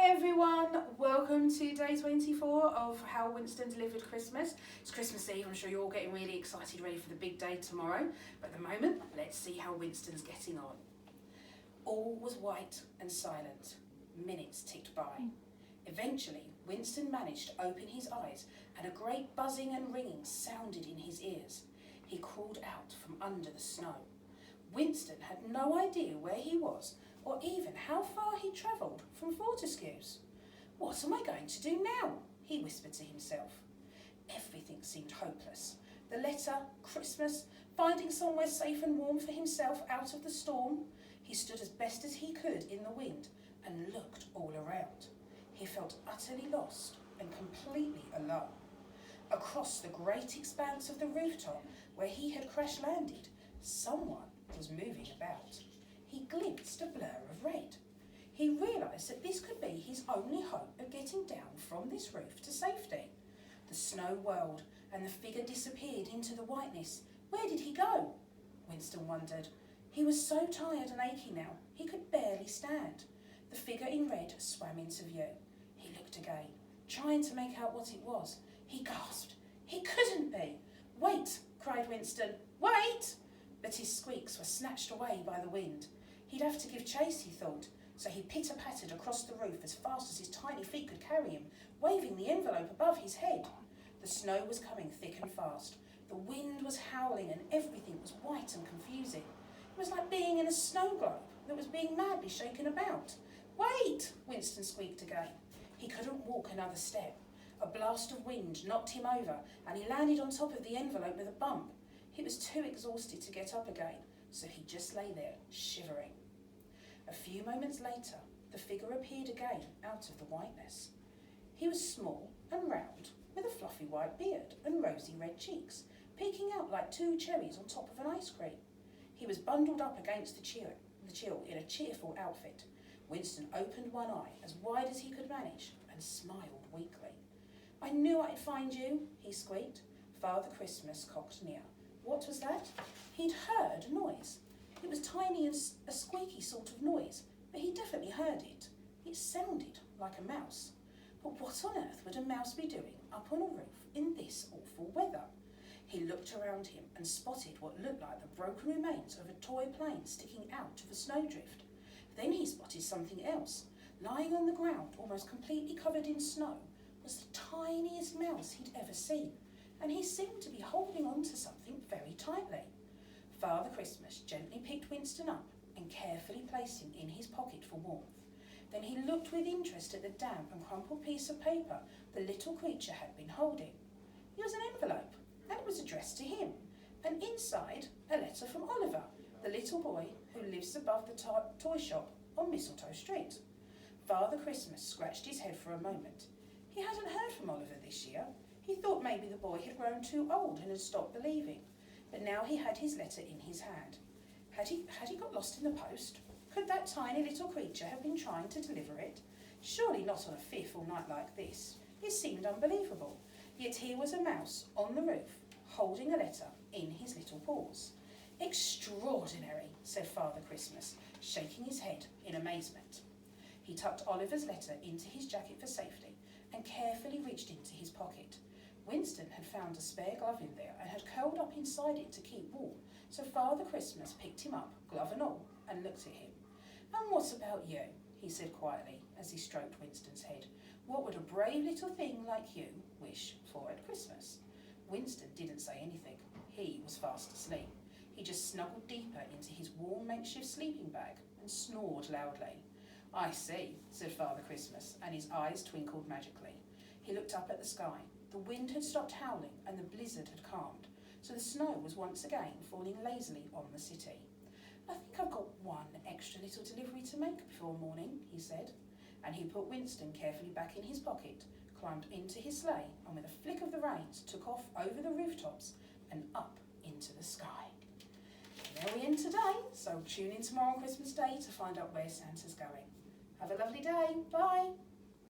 everyone, welcome to day 24 of How Winston Delivered Christmas. It's Christmas Eve, I'm sure you're all getting really excited, ready for the big day tomorrow. But at the moment, let's see how Winston's getting on. All was white and silent. Minutes ticked by. Eventually, Winston managed to open his eyes and a great buzzing and ringing sounded in his ears. He crawled out from under the snow. Winston had no idea where he was or even how far he'd travelled from Fortescue's. "What am I going to do now?" he whispered to himself. Everything seemed hopeless. The letter, Christmas, finding somewhere safe and warm for himself out of the storm. He stood as best as he could in the wind and looked all around. He felt utterly lost and completely alone. Across the great expanse of the rooftop where he had crash-landed, someone was moving about. He glimpsed a blur of red. He realised that this could be his only hope of getting down from this roof to safety. The snow whirled and the figure disappeared into the whiteness. Where did he go? Winston wondered. He was so tired and achy now, he could barely stand. The figure in red swam into view. He looked again, trying to make out what it was. He gasped. He couldn't be. "Wait!" cried Winston. "Wait!" But his squeaks were snatched away by the wind. He'd have to give chase, he thought, so he pitter-pattered across the roof as fast as his tiny feet could carry him, waving the envelope above his head. The snow was coming thick and fast. The wind was howling and everything was white and confusing. It was like being in a snow globe that was being madly shaken about. "Wait!" Winston squeaked again. He couldn't walk another step. A blast of wind knocked him over and he landed on top of the envelope with a bump. He was too exhausted to get up again, so he just lay there, shivering. A few moments later, the figure appeared again out of the whiteness. He was small and round, with a fluffy white beard and rosy red cheeks, peeking out like two cherries on top of an ice cream. He was bundled up against the chill in a cheerful outfit. Winston opened one eye as wide as he could manage and smiled weakly. "I knew I'd find you," he squeaked. Father Christmas cocked near. What was that? He'd heard a noise. It was tiny and a squeaky sort of noise, but he definitely heard it. It sounded like a mouse. But what on earth would a mouse be doing up on a roof in this awful weather? He looked around him and spotted what looked like the broken remains of a toy plane sticking out of a snowdrift. Then he spotted something else. Lying on the ground, almost completely covered in snow, was the tiniest mouse he'd ever seen, and he seemed to be holding on to something very tightly. Father Christmas gently picked Winston up and carefully placed him in his pocket for warmth. Then he looked with interest at the damp and crumpled piece of paper the little creature had been holding. It was an envelope, and it was addressed to him, and inside a letter from Oliver, the little boy who lives above the toy shop on Mistletoe Street. Father Christmas scratched his head for a moment. He hadn't heard from Oliver this year. He thought maybe the boy had grown too old and had stopped believing. But now he had his letter in his hand. Had he got lost in the post? Could that tiny little creature have been trying to deliver it? Surely not on a fearful night like this. It seemed unbelievable. Yet here was a mouse on the roof, holding a letter in his little paws. "Extraordinary," said Father Christmas, shaking his head in amazement. He tucked Oliver's letter into his jacket for safety and carefully reached into his pocket. Winston had found a spare glove in there and had curled up inside it to keep warm, so Father Christmas picked him up, glove and all, and looked at him. "And what about you?" he said quietly as he stroked Winston's head. "What would a brave little thing like you wish for at Christmas?" Winston didn't say anything. He was fast asleep. He just snuggled deeper into his warm makeshift sleeping bag and snored loudly. "I see," said Father Christmas, and his eyes twinkled magically. He looked up at the sky. The wind had stopped howling and the blizzard had calmed, so the snow was once again falling lazily on the city. "I think I've got one extra little delivery to make before morning," he said, and he put Winston carefully back in his pocket, climbed into his sleigh, and with a flick of the reins took off over the rooftops and up into the sky. And there we end today, so tune in tomorrow on Christmas Day to find out where Santa's going. Have a lovely day. Bye.